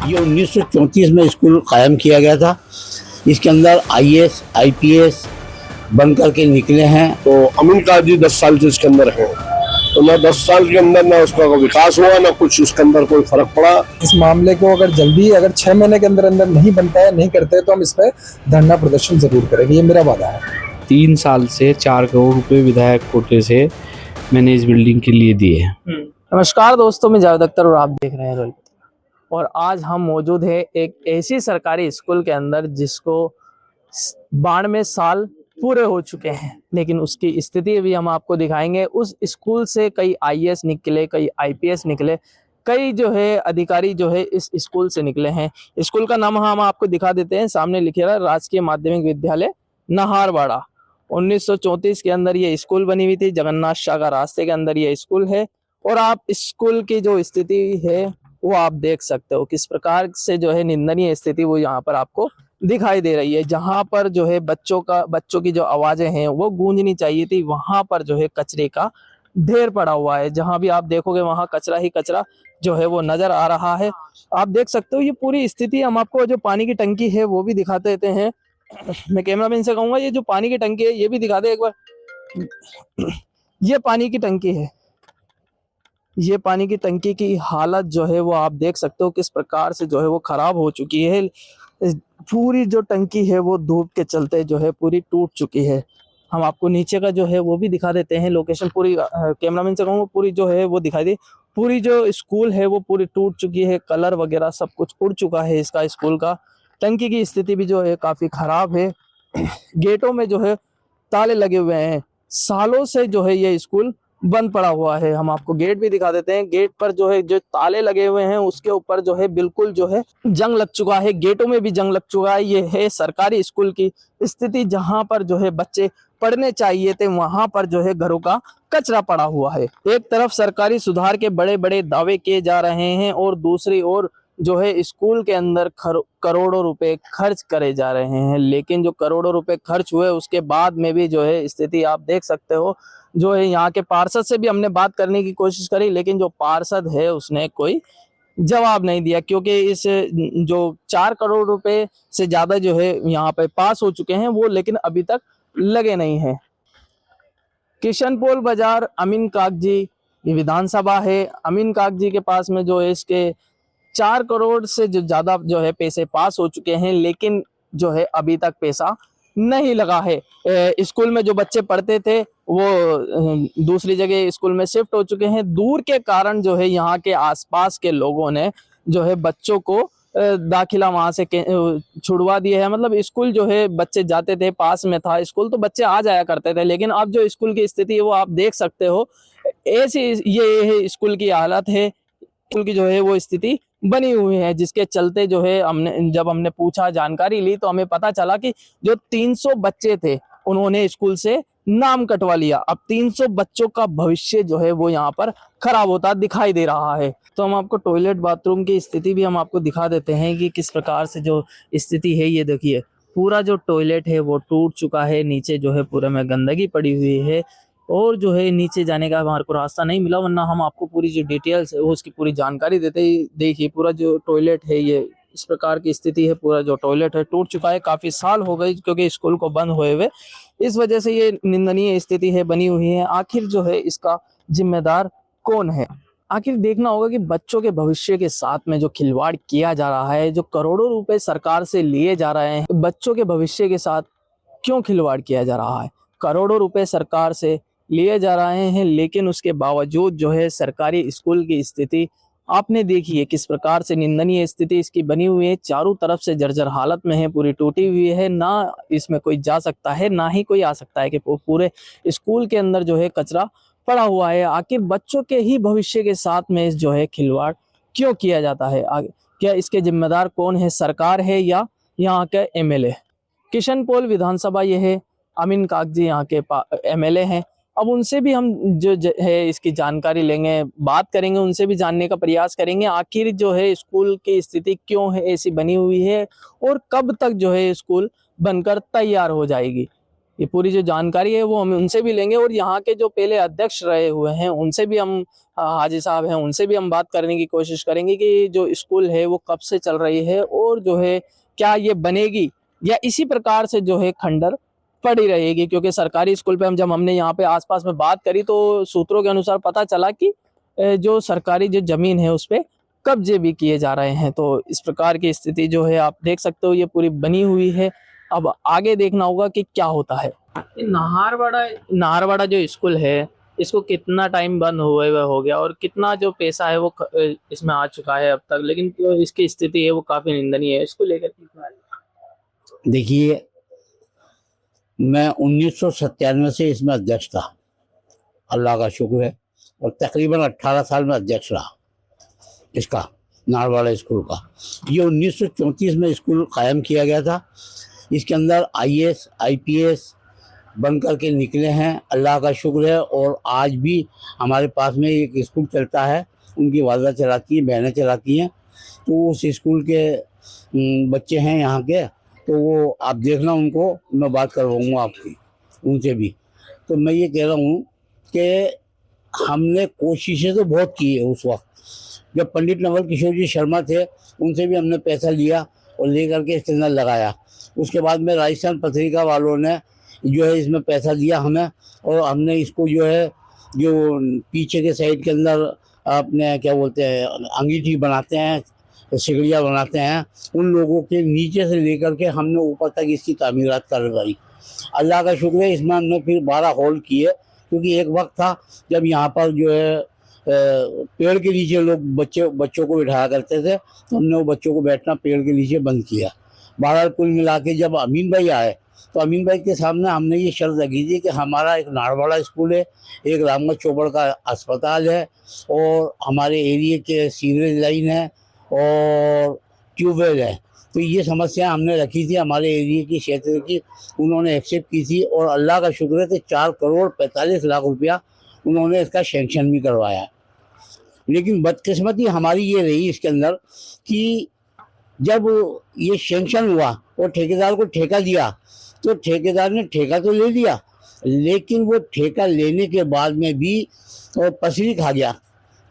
ये 1934 में स्कूल कायम किया गया था। इसके अंदर आईएएस, आईपीएस बन करके निकले हैं। तो अमीन काजी 10 साल से इसके अंदर है, तो ना 10 साल के अंदर ना उसका विकास हुआ, ना कुछ उसके अंदर कोई फर्क पड़ा। इस मामले को अगर 6 महीने के अंदर अंदर नहीं बनता है, नहीं करते, तो हम इस पर धरना प्रदर्शन जरूर करेंगे, ये मेरा वादा है। 3 साल से 4 करोड़ रुपए विधायक कोटे से मैंने इस बिल्डिंग के लिए दिए हैं। नमस्कार दोस्तों, मैं जावेद अख्तर और आप देख रहे हैं रोल। और आज हम मौजूद है एक ऐसी सरकारी स्कूल के अंदर जिसको 92 साल पूरे हो चुके हैं, लेकिन उसकी स्थिति भी हम आपको दिखाएंगे। उस स्कूल से कई आईएएस निकले, कई आईपीएस निकले, कई जो है अधिकारी जो है इस स्कूल से निकले हैं। स्कूल का नाम हम आपको दिखा देते हैं, सामने लिखे रहा राजकीय माध्यमिक विद्यालय नाहरवाड़ा। 1934 के अंदर ये स्कूल बनी हुई थी, जगन्नाथ शाह का रास्ते के अंदर ये स्कूल है। और आप स्कूल की जो स्थिति है वो आप देख सकते हो, किस प्रकार से जो है निंदनीय स्थिति वो यहाँ पर आपको दिखाई दे रही है। जहां पर जो है बच्चों की जो आवाजें हैं वो गूंजनी चाहिए थी, वहां पर जो है कचरे का ढेर पड़ा हुआ है। जहां भी आप देखोगे वहां कचरा ही कचरा जो है वो नजर आ रहा है। आप देख सकते हो ये पूरी स्थिति। हम आपको जो पानी की टंकी है वो भी दिखा देते हैं। मैं कैमरामैन से कहूंगा ये जो पानी की टंकी है ये भी दिखा दे एक बार। ये पानी की टंकी है, ये पानी की टंकी की हालत जो है वो आप देख सकते हो किस प्रकार से जो है वो खराब हो चुकी है। पूरी जो टंकी है वो धूप के चलते जो है पूरी टूट चुकी है। हम आपको नीचे का जो है वो भी दिखा देते हैं, लोकेशन पूरी। कैमरामैन से कहूँगा पूरी जो है वो दिखाई दे। पूरी जो स्कूल है वो पूरी टूट चुकी है, कलर वगैरह सब कुछ उड़ चुका है इसका स्कूल का। टंकी की स्थिति भी जो है काफी खराब है। गेटों में जो है ताले लगे हुए हैं, सालों से जो है ये स्कूल बंद पड़ा हुआ है। हम आपको गेट भी दिखा देते हैं। गेट पर जो है जो ताले लगे हुए हैं उसके ऊपर जो है बिल्कुल जो है जंग लग चुका है, गेटों में भी जंग लग चुका है। ये है सरकारी स्कूल की स्थिति, जहां पर जो है बच्चे पढ़ने चाहिए थे वहां पर जो है घरों का कचरा पड़ा हुआ है। एक तरफ सरकारी सुधार के बड़े बड़े दावे किए जा रहे हैं और दूसरी ओर जो है स्कूल के अंदर करोड़ों रुपए खर्च करे जा रहे हैं। लेकिन जो करोड़ों रुपए खर्च हुए उसके बाद में भी जो है स्थिति आप देख सकते हो। जो है यहाँ के पार्षद से भी हमने बात करने की कोशिश करी, लेकिन जो पार्षद है उसने कोई जवाब नहीं दिया, क्योंकि इस जो 4 करोड़ रुपए से ज्यादा जो है यहाँ पे पास हो चुके हैं वो लेकिन अभी तक लगे नहीं हैं। किशनपोल बाजार अमीन कागजी विधानसभा है। अमीन कागजी के पास में जो है इसके 4 करोड़ से जो ज्यादा जो है पैसे पास हो चुके हैं, लेकिन जो है अभी तक पैसा नहीं लगा है। स्कूल में जो बच्चे पढ़ते थे वो दूसरी जगह स्कूल में शिफ्ट हो चुके हैं। दूर के कारण जो है यहाँ के आसपास के लोगों ने जो है बच्चों को दाखिला वहां से छुड़वा दिया है। मतलब स्कूल जो है बच्चे जाते थे, पास में था स्कूल तो बच्चे आ जाया करते थे, लेकिन अब जो स्कूल की स्थिति है वो आप देख सकते हो। ऐसी ये स्कूल की हालत है, स्कूल की जो है वो स्थिति बनी हुई है, जिसके चलते जो है जब हमने पूछा, जानकारी ली, तो हमें पता चला कि जो 300 बच्चे थे उन्होंने स्कूल से नाम कटवा लिया। अब 300 बच्चों का भविष्य जो है वो यहाँ पर खराब होता दिखाई दे रहा है। तो हम आपको टॉयलेट बाथरूम की स्थिति भी हम आपको दिखा देते हैं कि किस प्रकार से जो स्थिति है। ये देखिए पूरा जो टॉयलेट है वो टूट चुका है, नीचे जो है पूरे में गंदगी पड़ी हुई है और जो है नीचे जाने का हमारे को रास्ता नहीं मिला, वरना हम आपको पूरी जो डिटेल्स है वो उसकी पूरी जानकारी देते ही। देखिए पूरा जो टॉयलेट है ये इस प्रकार की स्थिति है। पूरा जो टॉयलेट है टूट चुका है, काफी साल हो गए क्योंकि स्कूल को बंद हुए हुए, इस वजह से ये निंदनीय स्थिति है बनी हुई है। आखिर जो है इसका जिम्मेदार कौन है? आखिर देखना होगा कि बच्चों के भविष्य के साथ में जो खिलवाड़ किया जा रहा है, जो करोड़ों रुपए सरकार से लिए जा रहे हैं, बच्चों के भविष्य के साथ क्यों खिलवाड़ किया जा रहा है? करोड़ों रुपए सरकार से लिए जा रहे हैं, लेकिन उसके बावजूद जो है सरकारी स्कूल की स्थिति आपने देखी है किस प्रकार से निंदनीय स्थिति इसकी बनी हुई है। चारों तरफ से जर्जर हालत में है, पूरी टूटी हुई है, ना इसमें कोई जा सकता है ना ही कोई आ सकता है कि पूरे स्कूल के अंदर जो है कचरा पड़ा हुआ है। आखिर बच्चों के ही भविष्य के साथ में जो है खिलवाड़ क्यों किया जाता है? क्या इसके जिम्मेदार कौन है? सरकार है या यहाँ के एमएलए? किशनपोल विधानसभा ये है, अमीन कागजी यहाँ के एमएलए हैं। अब उनसे भी हम जो है इसकी जानकारी लेंगे, बात करेंगे, उनसे भी जानने का प्रयास करेंगे आखिर जो है स्कूल की स्थिति क्यों है ऐसी बनी हुई है और कब तक जो है स्कूल बनकर तैयार हो जाएगी। ये पूरी जो जानकारी है वो हम उनसे भी लेंगे, और यहाँ के जो पहले अध्यक्ष रहे हुए हैं उनसे भी हम, हाजी साहब हैं, उनसे भी हम बात करने की कोशिश करेंगे कि जो स्कूल है वो कब से चल रही है, और जो है क्या ये बनेगी या इसी प्रकार से जो है खंडर पड़ी रहेगी। क्योंकि सरकारी स्कूल पे हमने यहाँ पे आसपास में बात करी तो सूत्रों के अनुसार पता चला कि जो सरकारी जो जमीन है उस पे कब्जे भी किए जा रहे हैं। तो इस प्रकार की स्थिति जो है आप देख सकते हो, ये पूरी बनी हुई है। अब आगे देखना होगा कि क्या होता है। नाहरवाड़ा जो स्कूल है इसको कितना टाइम बंद हुए हुए हो गया, और कितना जो पैसा है वो इसमें आ चुका है अब तक, लेकिन जो इसकी स्थिति है वो काफी निंदनीय है। इसको लेकर देखिए, मैं 1997 से इसमें अध्यक्ष था, अल्लाह का शुक्र है, और तकरीबन 18 साल में अध्यक्ष रहा इसका, नाहरवाड़ा स्कूल का। ये 1934 में स्कूल कायम किया गया था। इसके अंदर IAS IPS बन करके निकले हैं, अल्लाह का शुक्र है। और आज भी हमारे पास में एक स्कूल चलता है, उनकी वालदा चलाती हैं, बहनें चलाती हैं। तो उस स्कूल के बच्चे हैं यहाँ के, तो वो आप देखना, उनको मैं बात करवाऊँगा आपकी, उनसे भी। तो मैं ये कह रहा हूँ कि हमने कोशिशें तो बहुत की है। उस वक्त जब पंडित नवल किशोर जी शर्मा थे, उनसे भी हमने पैसा लिया और ले करके इसके अंदर लगाया। उसके बाद में राजस्थान पत्रिका वालों ने जो है इसमें पैसा दिया हमें, और हमने इसको जो है जो पीछे के साइड के अंदर अपने क्या बोलते हैं अंगीठी बनाते हैं, सिगड़ियाँ बनाते हैं, उन लोगों के नीचे से लेकर के हमने ऊपर तक इसकी तामीरात करवाई। अल्लाह का शुक्र है, इसमें हमने फिर 12 हॉल किए। क्योंकि एक वक्त था जब यहाँ पर जो है पेड़ के नीचे लोग बच्चों को बिठाया करते थे, तो हमने वो बच्चों को बैठना पेड़ के नीचे बंद किया। बहरहाल कुल मिला के जब अमीन भाई आए तो अमीन भाई के सामने हमने ये शर्त रखी थी कि हमारा एक नाहरवाड़ा स्कूल है, एक रामगढ़ चौबड़ का अस्पताल है, और हमारे एरिया के सीवरेज लाइन है और ट्यूबवेल है। तो ये समस्या हमने रखी थी हमारे एरिया की, क्षेत्र की। उन्होंने एक्सेप्ट की थी, और अल्लाह का शुक्र है कि 4 करोड़ 45 लाख रुपया उन्होंने इसका सेंक्शन भी करवाया। लेकिन बदकिस्मती हमारी ये रही इसके अंदर कि जब ये सेंक्शन हुआ और ठेकेदार को ठेका दिया, तो ठेकेदार ने ठेका तो ले लिया, लेकिन वो ठेका लेने के बाद में भी पसरी खा गया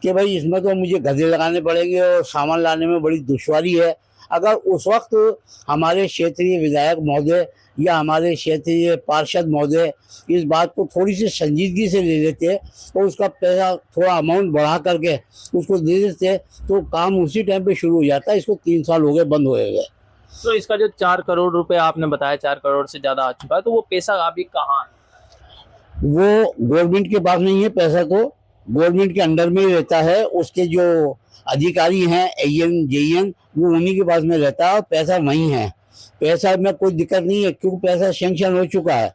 कि भाई इसमें तो मुझे गधे लगाने पड़ेंगे और सामान लाने में बड़ी दुश्वारी है। अगर उस वक्त हमारे क्षेत्रीय विधायक महोदय या हमारे क्षेत्रीय पार्षद महोदय इस बात को थोड़ी सी संजीदगी से ले लेते और उसका पैसा थोड़ा अमाउंट बढ़ा करके उसको दे देते, तो काम उसी टाइम पे शुरू हो जाता। इसको 3 साल हो गए बंद हुए हुए। तो इसका जो 4 करोड़ रुपए आपने बताया, 4 करोड़ से ज्यादा आ चुका है, तो वो पैसा अभी कहाँ है? वो गवर्नमेंट के पास नहीं है पैसा, तो गवर्नमेंट के अंडर में ही रहता है। उसके जो अधिकारी हैं AN JN वो उन्हीं के पास में रहता है, और पैसा वहीं है। पैसा में कोई दिक्कत नहीं है, क्योंकि पैसा सेंक्शन हो चुका है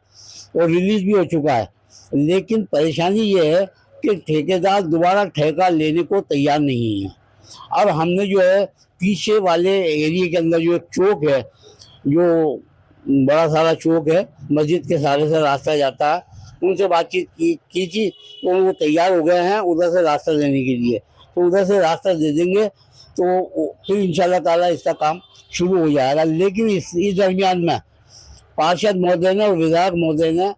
और रिलीज भी हो चुका है। लेकिन परेशानी ये है कि ठेकेदार दोबारा ठेका लेने को तैयार नहीं है। अब हमने जो है पीछे वाले एरिया के अंदर जो एक चौक है, जो बड़ा सारा चौक है, मस्जिद के सारे से रास्ता जाता है, उनसे बातचीत की थी, तो वो तैयार हो गए हैं उधर से रास्ता देने के लिए। तो उधर से रास्ता दे देंगे तो फिर इंशाल्लाह ताला इसका काम शुरू हो जाएगा। लेकिन इस दरमियान में पार्षद महोदय ने और विधायक महोदय ने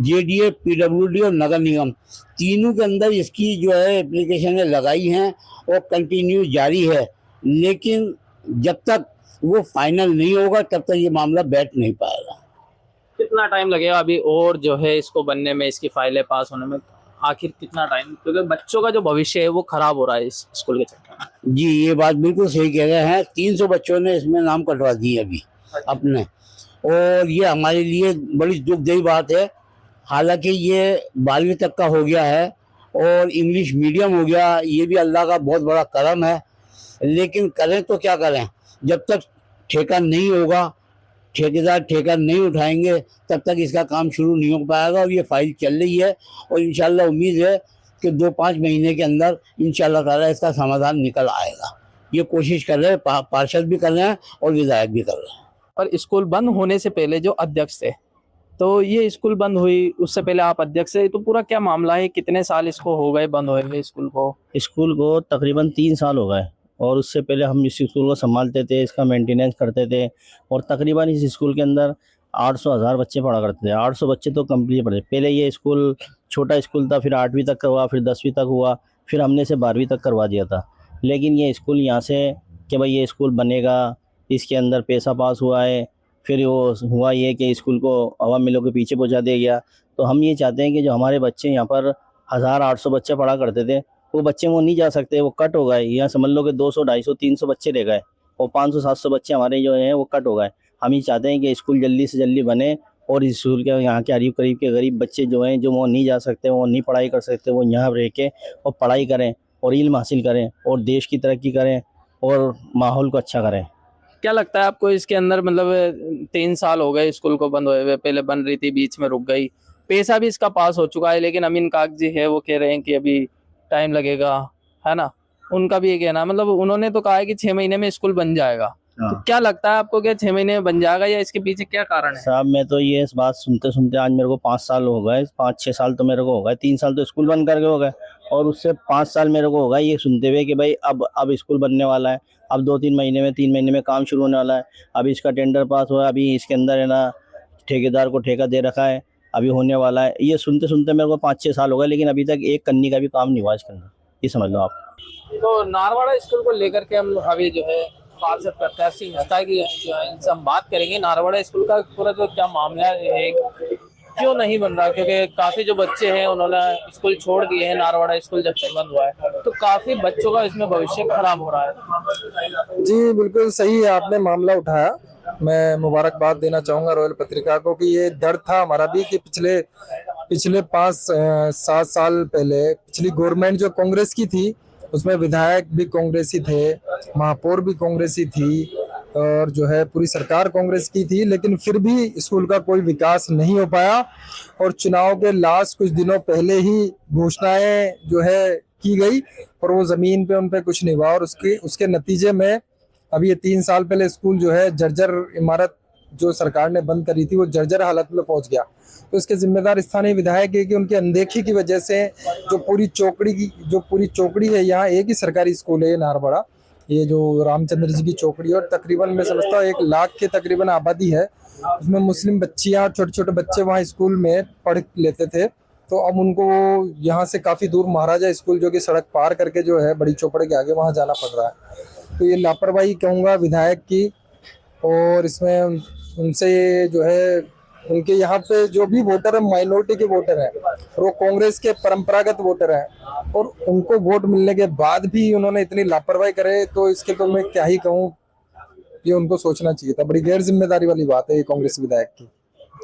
JDA PWD और नगर निगम तीनों के अंदर इसकी जो है एप्लीकेशनें लगाई हैं और कंटिन्यू जारी है। लेकिन जब तक वो फाइनल नहीं होगा तब तक ये मामला बैठ नहीं पाएगा। कितना टाइम लगेगा अभी और जो है इसको बनने में, इसकी फाइलें पास होने में, आखिर कितना टाइम? क्योंकि बच्चों का जो भविष्य है वो खराब हो रहा है इस स्कूल के चक्कर में। जी, ये बात बिल्कुल सही कह रहे हैं। 300 बच्चों ने इसमें नाम कटवा दिए अभी अपने, और ये हमारे लिए बड़ी दुखदायी बात है। हालांकि ये 12वीं तक का हो गया है और इंग्लिश मीडियम हो गया, ये भी अल्लाह का बहुत बड़ा करम है। लेकिन करें तो क्या करें, जब तक ठेका नहीं होगा, ठेकेदार ठेका नहीं उठाएंगे, तब तक इसका काम शुरू नहीं हो पाएगा। और ये फाइल चल रही है, और इंशाल्लाह उम्मीद है कि 2-5 महीने के अंदर इंशाल्लाह ताला इसका समाधान निकल आएगा। ये कोशिश कर रहे हैं, पार्षद भी कर रहे हैं और विधायक भी कर रहे हैं। और स्कूल बंद होने से पहले जो अध्यक्ष थे, तो ये स्कूल बंद हुई, उससे पहले आप अध्यक्ष थे, तो पूरा क्या मामला है? कितने साल इसको हो गए बंद हुए हुए स्कूल को? स्कूल को तकरीबन 3 साल हो गए, और उससे पहले हम इस स्कूल को संभालते थे, इसका मेंटेनेंस करते थे। और तकरीबन इस स्कूल के अंदर 800 बच्चे पढ़ा करते थे। 800 बच्चे तो कंप्लीट पढ़े। पहले ये स्कूल छोटा स्कूल था, फिर 8वीं तक का हुआ, फिर 10वीं तक हुआ, फिर हमने से 12वीं तक करवा दिया था। लेकिन ये स्कूल यहाँ से कि भाई ये स्कूल बनेगा, इसके अंदर पैसा पास हुआ है, फिर वो हुआ ये कि स्कूल को अवाम मिलों के पीछे पहुँचा दिया गया। तो हम ये चाहते हैं कि जो हमारे बच्चे यहाँ पर 1000-800 बच्चे पढ़ा करते थे, वो बच्चे वो नहीं जा सकते, वो कट हो गए। यहाँ समझ लो कि 200, 250, 300 बच्चे रह गए और 500, 700 बच्चे हमारे जो हैं वो कट हो गए। हम ये चाहते हैं कि स्कूल जल्दी से जल्दी बने और इस स्कूल के यहाँ के करीब के गरीब बच्चे जो हैं, जो वो नहीं जा सकते, वो नहीं पढ़ाई कर सकते, वो यहाँ रह के और पढ़ाई करें और इल्म हासिल करें और देश की तरक्की करें और माहौल को अच्छा करें। क्या लगता है आपको इसके अंदर, मतलब 3 साल हो गए स्कूल को बंद हुए हुए, पहले बन रही थी, बीच में रुक गई, पैसा भी इसका पास हो चुका है, लेकिन अमीन कागजी है वो कह रहे हैं कि अभी टाइम लगेगा, है ना? उनका भी ये कहना, मतलब उन्होंने तो कहा है कि 6 महीने में स्कूल बन जाएगा। तो क्या लगता है आपको, क्या 6 महीने में बन जाएगा या इसके पीछे क्या कारण है? साहब मैं तो ये इस बात सुनते सुनते आज मेरे को 5 साल हो गए, 5-6 साल तो मेरे को हो गए। 3 साल तो स्कूल बंद करके हो गए और उससे 5 साल मेरे को हो गए ये सुनते हुए कि भाई अब स्कूल बनने वाला है, अब 2-3 महीने में, 3 महीने में काम शुरू होने वाला है, अभी इसका टेंडर पास हुआ है, अभी इसके अंदर है ना ठेकेदार को ठेका दे रखा है, अभी होने वाला है। ये सुनते सुनते मेरे को 5-6 साल हो गए, लेकिन अभी तक एक कन्नी का भी काम नहीं हुआ इसके अंदर, ये समझ लो आप। तो नारवाड़ा स्कूल को लेकर के हम अभी जो है पार्षद प्रत्याशी इंस्टा की इनसे हम बात करेंगे। नारवाड़ा स्कूल का पूरा जो क्या मामला है, क्यों नहीं बन रहा? क्योंकि काफी जो बच्चे हैं उन्होंने स्कूल छोड़ दिए हैं। नारवाड़ा स्कूल जब से बंद हुआ है तो काफी बच्चों का इसमें भविष्य खराब हो रहा है। जी बिल्कुल सही है, आपने मामला उठाया। मैं मुबारकबाद देना चाहूंगा रॉयल पत्रिका को कि ये डर था हमारा भी कि पिछले 5-7 साल पहले पिछली गवर्नमेंट जो कांग्रेस की थी उसमें विधायक भी कांग्रेसी थे, महापौर भी कांग्रेसी थी और जो है पूरी सरकार कांग्रेस की थी, लेकिन फिर भी स्कूल का कोई विकास नहीं हो पाया। और चुनाव के लास्ट कुछ दिनों पहले ही घोषणाएं जो है की गई और वो जमीन पे उन पे कुछ नहीं हुआ और उसके नतीजे में अभी ये 3 साल पहले स्कूल जो है जर्जर इमारत जो सरकार ने बंद करी थी वो जर्जर हालत में पहुंच गया। तो इसके जिम्मेदार स्थानीय विधायक है कि उनकी अनदेखी की वजह से जो पूरी चौकड़ी है, यहाँ एक ही सरकारी स्कूल है नारवाड़ा, ये जो रामचंद्र जी की चौकड़ी, और तकरीबन मैं समझता हूँ 1 लाख के तकरीबन आबादी है। उसमें मुस्लिम बच्चियाँ, छोटे छोटे बच्चे वहाँ स्कूल में पढ़ लेते थे। तो अब उनको यहाँ से काफ़ी दूर महाराजा स्कूल जो कि सड़क पार करके जो है बड़ी चौपड़े के आगे वहाँ जाना पड़ रहा है। तो ये लापरवाही कहूँगा विधायक की, और इसमें उनसे जो है उनके यहाँ पे जो भी वोटर है माइनॉरिटी के वोटर हैं और वो कांग्रेस के परंपरागत वोटर हैं और उनको वोट मिलने के बाद भी उन्होंने इतनी लापरवाही करे तो इसके तो मैं क्या ही कहूँ, ये उनको सोचना चाहिए था। बड़ी गैर जिम्मेदारी वाली बात है ये कांग्रेस विधायक की।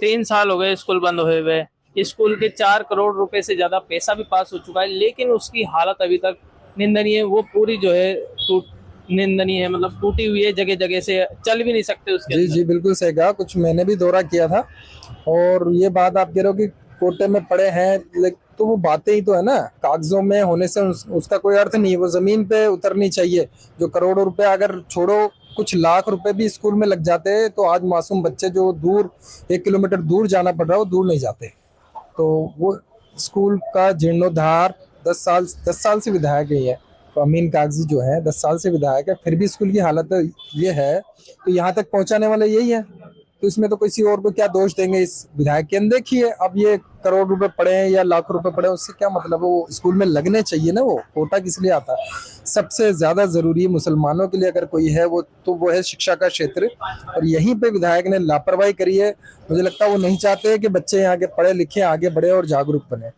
3 साल हो गए स्कूल बंद हुए हुए, स्कूल के 4 करोड़ रुपए से ज्यादा पैसा भी पास हो चुका है, लेकिन उसकी हालत अभी तक निंदनीय है। वो पूरी जो है निंदनीय है, मतलब टूटी हुई है, जगह जगह से चल भी नहीं सकते उसके। जी बिल्कुल सही कहा। कुछ मैंने भी दौरा किया था और ये बात आप कह रहे हो कि कोटे में पड़े हैं, तो वो बातें ही तो है ना, कागजों में होने से उसका कोई अर्थ नहीं। वो जमीन पे उतरनी चाहिए। जो करोड़ों रुपए अगर छोड़ो, कुछ लाख रुपए भी स्कूल में लग जाते हैं तो आज मासूम बच्चे जो दूर 1 किलोमीटर दूर जाना पड़ रहा है वो दूर नहीं जाते। तो वो स्कूल का जीर्णोद्धार 10 साल से विधायक ही है, तो अमीन कागजी जो है 10 साल से विधायक है, फिर भी स्कूल की हालत ये है। तो यहाँ तक पहुँचाने वाला यही है, तो इसमें तो किसी और को क्या दोष देंगे, इस विधायक की अनदेखी है। अब ये करोड़ रुपए पड़े हैं या लाख रुपए पड़े हैं उससे क्या मतलब है, वो स्कूल में लगने चाहिए ना। वो कोटा किस लिए आता है? सबसे ज्यादा जरूरी मुसलमानों के लिए अगर कोई है वो है शिक्षा का क्षेत्र, और यहीं पे विधायक ने लापरवाही करी है। मुझे लगता है वो नहीं चाहते कि बच्चे यहाँ के पढ़े लिखे आगे बढ़े और जागरूक बने।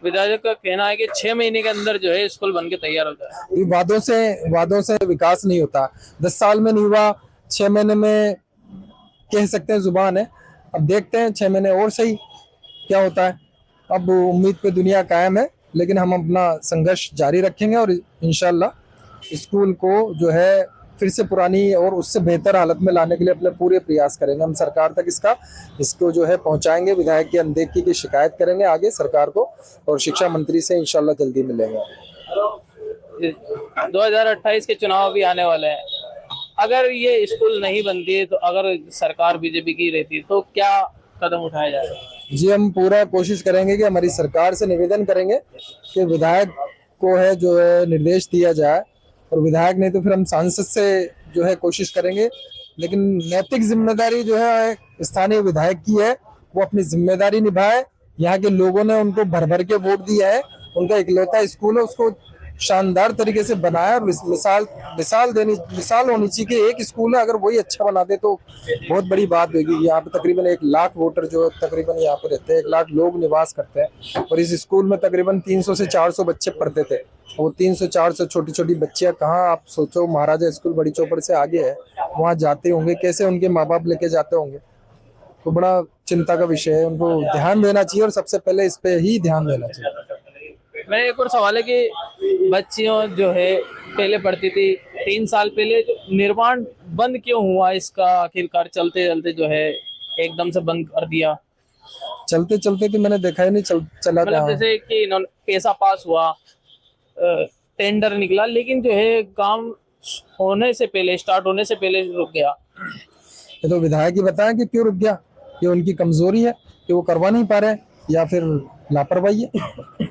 विधायक का कहना है कि 6 महीने के अंदर जो है स्कूल बन के तैयार हो जाए। वादों से विकास नहीं होता। 10 साल में नहीं हुआ, 6 महीने में कह सकते हैं, जुबान है। अब देखते हैं 6 महीने और सही क्या होता है। अब उम्मीद पे दुनिया कायम है, लेकिन हम अपना संघर्ष जारी रखेंगे और इंशाल्लाह स्कूल को जो है फिर से पुरानी और उससे बेहतर हालत में लाने के लिए अपने पूरे प्रयास करेंगे। हम सरकार तक इसको जो है पहुंचाएंगे। विधायक की अनदेखी की शिकायत करेंगे आगे सरकार को, और शिक्षा मंत्री से इंशाल्लाह जल्दी मिलेंगे। 2028 के चुनाव भी आने वाले हैं। अगर ये स्कूल नहीं बनती है, तो अगर सरकार बीजेपी की रहती है, तो क्या कदम उठाया जाएगा? जी हम पूरा कोशिश करेंगे कि हमारी सरकार से निवेदन करेंगे कि विधायक को है जो है निर्देश दिया जाए, और विधायक नहीं तो फिर हम सांसद से जो है कोशिश करेंगे। लेकिन नैतिक जिम्मेदारी जो है स्थानीय विधायक की है, वो अपनी जिम्मेदारी निभाए। यहाँ के लोगों ने उनको भर भर के वोट दिया है, उनका इकलौता स्कूल है, उसको शानदार तरीके से बनाया। मिसाल होनी चाहिए कि एक स्कूल है, अगर वही अच्छा बना दे तो बहुत बड़ी बात होगी। यहाँ पे तकरीबन 1 लाख वोटर जो तकरीबन यहाँ पे रहते हैं, 1 लाख लोग निवास करते हैं, और इस स्कूल में तकरीबन 300 से 400 बच्चे पढ़ते थे। वो 300-400 छोटी छोटी बच्चियां कहाँ, आप सोचो, महाराजा स्कूल बड़ी चौपड़ से आगे है, वहाँ जाते होंगे, कैसे उनके माँ बाप लेके जाते होंगे। तो बड़ा चिंता का विषय है, उनको ध्यान देना चाहिए, और सबसे पहले इस पे ही ध्यान देना चाहिए। मेरा एक और सवाल है कि बच्चियों जो है पहले पढ़ती थी, 3 साल पहले जो निर्माण बंद क्यों हुआ इसका, आखिरकार चलते चलते जो है एकदम से बंद कर दिया? चलते चलते तो मैंने देखा ही नहीं चला मतलब था। जैसे कि इन्होंने पैसा पास हुआ, टेंडर निकला, लेकिन जो है काम होने से पहले, स्टार्ट होने से पहले रुक गया। ये तो विधायक ही बताया कि क्यों रुक गया। ये उनकी कमजोरी है कि वो करवा नहीं पा रहे, या फिर लापरवाही है।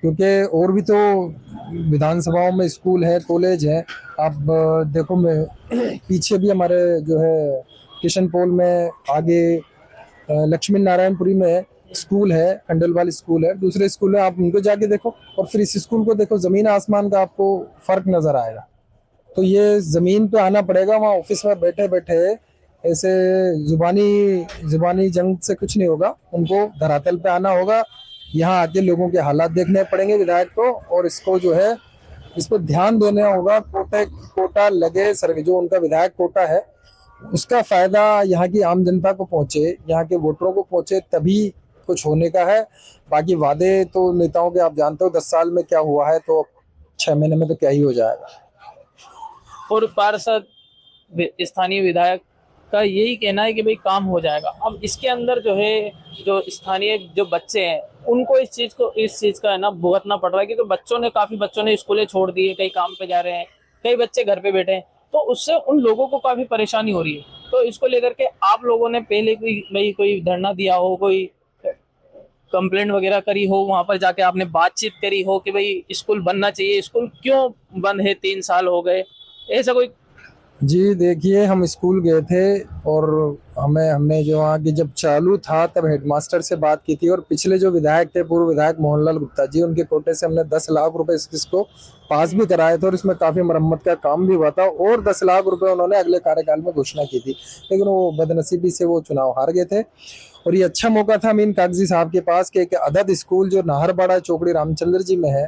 क्योंकि और भी तो विधानसभाओं में स्कूल है, कॉलेज है। आप देखो, मैं पीछे भी हमारे जो है किशन पोल में, आगे लक्ष्मी नारायणपुरी में स्कूल है, खंडेलवाल स्कूल है, दूसरे स्कूल है, आप उनको जाके देखो और फिर इस स्कूल को देखो, जमीन आसमान का आपको फर्क नजर आएगा। तो ये जमीन पे आना पड़ेगा। वहाँ ऑफिस में बैठे बैठे ऐसे जुबानी जंग से कुछ नहीं होगा, उनको धरातल पे आना होगा। यहाँ आके लोगों के हालात देखने पड़ेंगे विधायक को, और इसको जो है इस पर ध्यान देना होगा। कोटा लगे सर, जो उनका विधायक कोटा है उसका फायदा यहाँ की आम जनता को पहुंचे, यहाँ के वोटरों को पहुंचे, तभी कुछ होने का है। बाकी वादे तो नेताओं के आप जानते हो, 10 साल में क्या हुआ है, तो 6 महीने में तो क्या ही हो जाएगा। और पार्षद, स्थानीय विधायक का यही कहना है कि भाई काम हो जाएगा। अब इसके अंदर जो है, जो स्थानीय जो बच्चे हैं, उनको इस चीज का है ना भुगतना पड़ रहा है, क्योंकि काफी बच्चों ने स्कूलें छोड़ दी है, कई काम पे जा रहे हैं, कई बच्चे घर पे बैठे हैं, तो उससे उन लोगों को काफी परेशानी हो रही है। तो इसको लेकर के आप लोगों ने पहले कोई धरना दिया हो, कोई कंप्लेंट वगैरह करी हो, वहां पर जाके आपने बातचीत करी हो कि भाई स्कूल बनना चाहिए, स्कूल क्यों बंद है, 3 साल हो गए, ऐसा कोई? जी देखिए, हम स्कूल गए थे, और हमने जो वहाँ की जब चालू था तब हेडमास्टर से बात की थी, और पिछले जो विधायक थे, पूर्व विधायक मोहनलाल गुप्ता जी, उनके कोटे से हमने 10 लाख रुपए इसको पास भी कराए थे, और इसमें काफी मरम्मत का काम भी हुआ था, और 10 लाख रुपए उन्होंने अगले कार्यकाल में घोषणा की थी। लेकिन वो बदनसीबी से वो चुनाव हार गए थे, और ये अच्छा मौका था अमीन कागजी साहब के पास कि एक अदद स्कूल जो नाहरबाड़ा चौकड़ी रामचंद्र जी में है,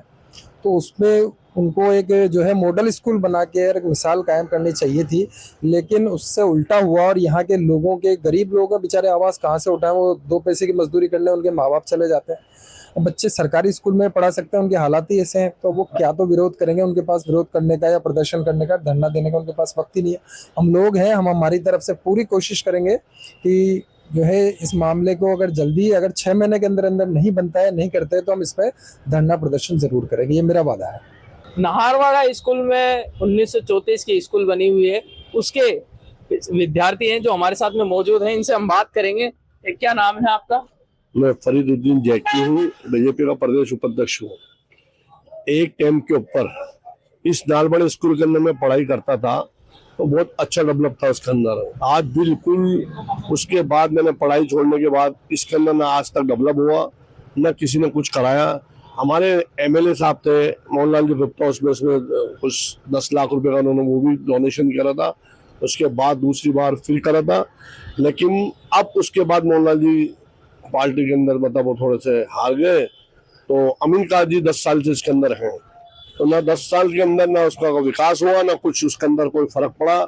तो उसमें उनको एक जो है मॉडल स्कूल बना के एक मिसाल कायम करनी चाहिए थी। लेकिन उससे उल्टा हुआ, और यहाँ के लोगों के, गरीब लोगों का बेचारे आवाज कहाँ से उठाएं, वो 2 पैसे की मजदूरी करने उनके माँ बाप चले जाते हैं। बच्चे सरकारी स्कूल में पढ़ा सकते हैं, उनके हालात ही ऐसे हैं, तो वो क्या तो विरोध करेंगे, उनके पास विरोध करने का या प्रदर्शन करने का, धरना देने का उनके पास वक्त ही नहीं है। हम लोग हैं, हम हमारी तरफ से पूरी कोशिश करेंगे कि जो है इस मामले को अगर 6 महीने के अंदर अंदर नहीं बनता है, नहीं करते, तो हम इस पर धरना प्रदर्शन जरूर करेंगे, ये मेरा वादा है। नाहरवाड़ा स्कूल में 1934 की स्कूल बनी हुई है, उसके विद्यार्थी हैं जो हमारे साथ में मौजूद हैं, इनसे हम बात करेंगे। क्या नाम है आपका? मैं फरीदुद्दीन जैकी हूँ, बीजेपी का प्रदेश उपाध्यक्ष हूँ। एक टाइम के ऊपर इस नालबड़ स्कूल के अंदर मैं पढ़ाई करता था, तो बहुत अच्छा डेवलप था उसके अंदर। आज बिल्कुल उसके बाद मैंने पढ़ाई छोड़ने के बाद इसके अंदर ना आज तक डेवलप हुआ, न किसी ने कुछ कराया। हमारे एमएलए साहब थे मोहनलाल जी गुप्ता, उसमें कुछ 10 लाख रुपए का उन्होंने वो भी डोनेशन करा था, उसके बाद दूसरी बार फिर करा था। लेकिन अब उसके बाद मोहनलाल जी पार्टी के अंदर मतलब वो थोड़े से हार गए, तो अमीन काजी 10 साल से इसके अंदर हैं, तो ना 10 साल के अंदर ना उसका विकास हुआ, ना कुछ उसके अंदर कोई फर्क पड़ा।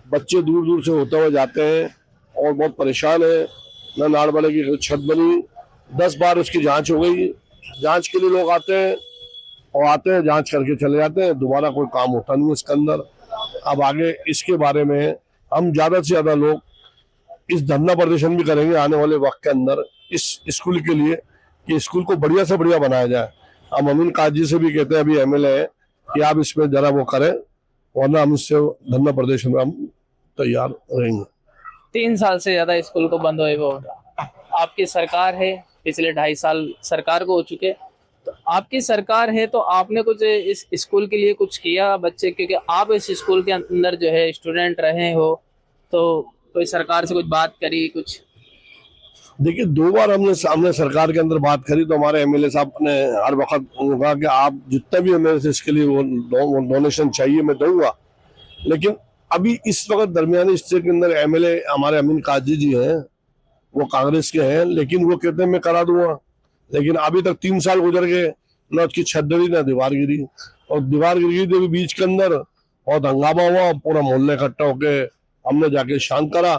बच्चे दूर दूर से होते हुए जाते हैं और बहुत परेशान है। ना नालबड़े की छत बनी, 10 बार उसकी जांच हो गई, जांच के लिए लोग आते हैं जांच करके चले जाते हैं, दोबारा कोई काम होता नहीं इसके अंदर। अब आगे इसके बारे में हम ज्यादा से ज्यादा लोग इस धरना प्रदर्शन भी करेंगे आने वाले वक्त के अंदर इस स्कूल के लिए, कि स्कूल को बढ़िया से बढ़िया बनाया जाए। हम अमीन काजी से भी कहते हैं, अभी एमएलए है, कि आप इसमें जरा वो करें, वरना हम इससे धरना प्रदर्शन में हम तैयार रहेंगे। 3 साल से ज्यादा स्कूल को बंद हुए, वो आपकी सरकार है, पिछले 2.5 साल सरकार को हो चुके, तो आपकी सरकार है, तो आपने कुछ इस स्कूल के लिए कुछ किया बच्चे, क्योंकि आप इस स्कूल के अंदर जो है स्टूडेंट रहे हो, तो कोई सरकार से कुछ बात करी कुछ? देखिए 2 बार हमने सरकार के अंदर बात करी, तो हमारे एमएलए साहब ने हर वक्त कहा कि आप जितना भी मेरे से इसके लिए वो डोनेशन चाहिए मैं दूंगा। लेकिन अभी इस वक्त दरमियानी स्टेट के अंदर एमएलए हमारे अमीन काजी जी हैं, वो कांग्रेस के हैं, लेकिन वो कहते हैं मैं करा दूंगा। लेकिन अभी तक 3 साल गुजर गए, ना उसकी छत गिरी ना दीवार गिरी। और दीवार गिर गई तो बीच के अंदर बहुत हंगामा हुआ, पूरा मोहल्ला इकट्ठा होके हमने जाके शांत करा।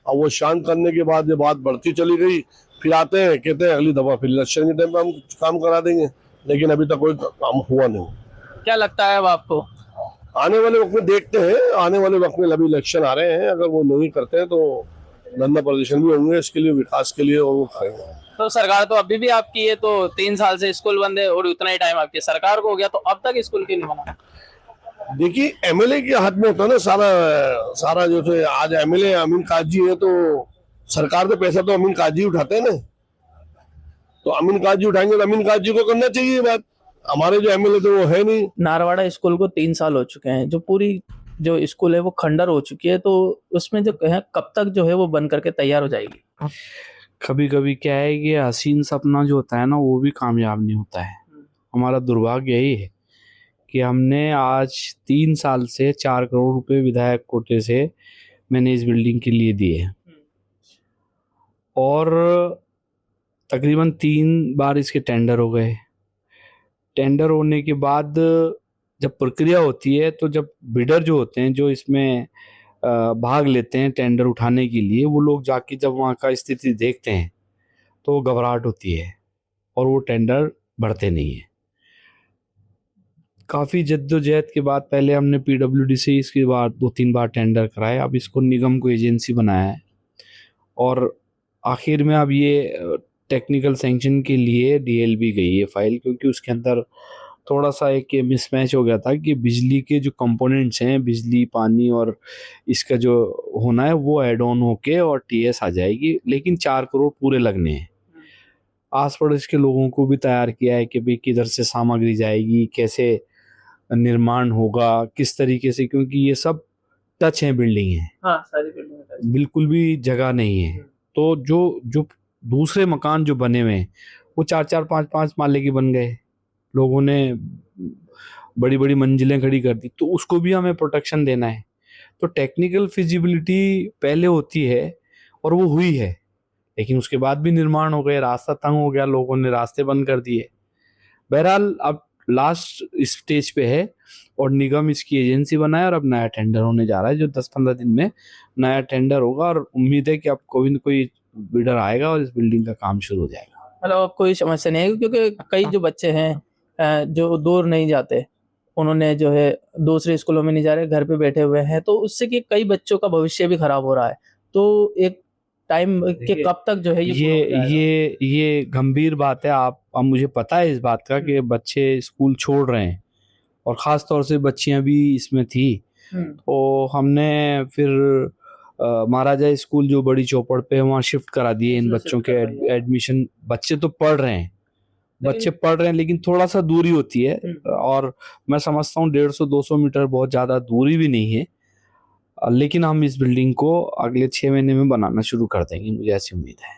और वो शांत करने के बाद ये बात बढ़ती चली गई। फिर आते हैं कहते हैं अगली दफा फिर इलेक्शन के टाइम पे हम काम करा देंगे, लेकिन अभी तक कोई काम हुआ नहीं। क्या लगता है अब आपको? आने वाले वक्त में देखते हैं, आने वाले वक्त में अभी इलेक्शन आ रहे हैं, अगर वो नहीं करते हैं तो धरना प्रदर्शन भी होंगे इसके लिए, विकास के लिए, और वो करेंगे। तो सरकार तो अभी भी आपकी है, तो 3 साल से स्कूल बंद है और उतना ही टाइम आपकी सरकार को हो गया, तो अब तक स्कूल क्यों नहीं बना? देखिए एमएलए के हाथ में होता है ना सारा जो है। आज एमएलए अमीन काजी है, तो सरकार से पैसा तो अमीन काजी उठाते हैं ना, तो अमीन काजी उठाएंगे तो अमीन काजी को करना चाहिए ये बात। हमारे जो एमएलए थे वो है नहीं। नारवाड़ा स्कूल को 3 साल हो चुके हैं, जो पूरी जो स्कूल है वो खंडर हो चुकी है, तो उसमें जो है कब तक जो है वो बन करके तैयार हो जाएगी? कभी कभी क्या है कि हसीन सपना जो होता है ना वो भी कामयाब नहीं होता है। हमारा दुर्भाग्य यही है कि हमने आज 3 साल से 4 करोड़ रुपए विधायक कोटे से मैंने इस बिल्डिंग के लिए दिए हैं, और तकरीबन 3 बार इसके टेंडर हो गए। टेंडर होने के बाद जब प्रक्रिया होती है, तो जब बिडर जो होते हैं, जो इसमें भाग लेते हैं टेंडर उठाने के लिए, वो लोग जाके जब वहाँ का स्थिति देखते हैं तो घबराहट होती है और वो टेंडर भरते नहीं है। काफ़ी जद्दोजहद के बाद पहले हमने पीडब्ल्यूडी से इसके बाद 2-3 बार टेंडर कराए, अब इसको निगम को एजेंसी बनाया है, और आखिर में अब ये टेक्निकल सैंक्शन के लिए डीएलबी गई है फाइल, क्योंकि उसके अंदर थोड़ा सा एक मिसमैच हो गया था कि बिजली के जो कंपोनेंट्स हैं, बिजली, पानी और इसका जो होना है वो ऐड ऑन होके और टीएस आ जाएगी, लेकिन 4 करोड़ पूरे लगने हैं। आस पड़ोस के लोगों को भी तैयार किया है कि भाई किधर से सामग्री जाएगी, कैसे निर्माण होगा, किस तरीके से, क्योंकि ये सब टच है बिल्डिंग है। हाँ, सारी बिल्डिंग बिल्कुल भी जगह नहीं है। तो जो दूसरे मकान जो बने हुए हैं वो 4-4, 5-5 माले के बन गए, लोगों ने बड़ी बड़ी मंजिलें खड़ी कर दी, तो उसको भी हमें प्रोटेक्शन देना है। तो टेक्निकल फिजिबिलिटी पहले होती है और वो हुई है, लेकिन उसके बाद भी निर्माण हो गए, रास्ता तंग हो गया, लोगों ने रास्ते बंद कर दिए। बहरहाल अब लास्ट स्टेज पे है और निगम इसकी एजेंसी बनाए और अब नया टेंडर होने जा रहा है, जो 10-15 दिन में नया टेंडर होगा, और उम्मीद है कि अब कोई न कोई बिडर आएगा और इस बिल्डिंग का काम शुरू हो जाएगा। मतलब अब कोई समस्या नहीं है, क्योंकि कई जो बच्चे हैं जो दूर नहीं जाते, उन्होंने जो है दूसरे स्कूलों में नहीं जा रहे, घर पे बैठे हुए हैं, तो उससे कि कई बच्चों का भविष्य भी खराब हो रहा है। तो एक टाइम के कब तक जो है ये गंभीर बात है। अब मुझे पता है इस बात का कि बच्चे स्कूल छोड़ रहे हैं, और ख़ास तौर से बच्चियां भी इसमें थी। तो हमने फिर महाराजा स्कूल जो बड़ी चौपड़ पे है वहाँ शिफ्ट करा दिए इन बच्चों के एडमिशन। बच्चे तो पढ़ रहे हैं, लेकिन थोड़ा सा दूरी होती है, और मैं समझता हूँ 150-200 मीटर बहुत ज़्यादा दूरी भी नहीं है। लेकिन हम इस बिल्डिंग को अगले 6 महीने में बनाना शुरू कर देंगे, मुझे ऐसी उम्मीद है।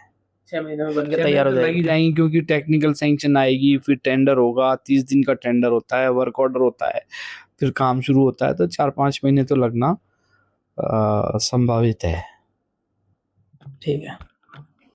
6 महीने में बनकर तैयार हो जाएगी, क्योंकि टेक्निकल सैंक्शन आएगी, फिर टेंडर होगा, 30 दिन का टेंडर होता है, वर्क ऑर्डर होता है, फिर काम शुरू होता है, तो 4-5 महीने तो लगना संभावित है। ठीक है।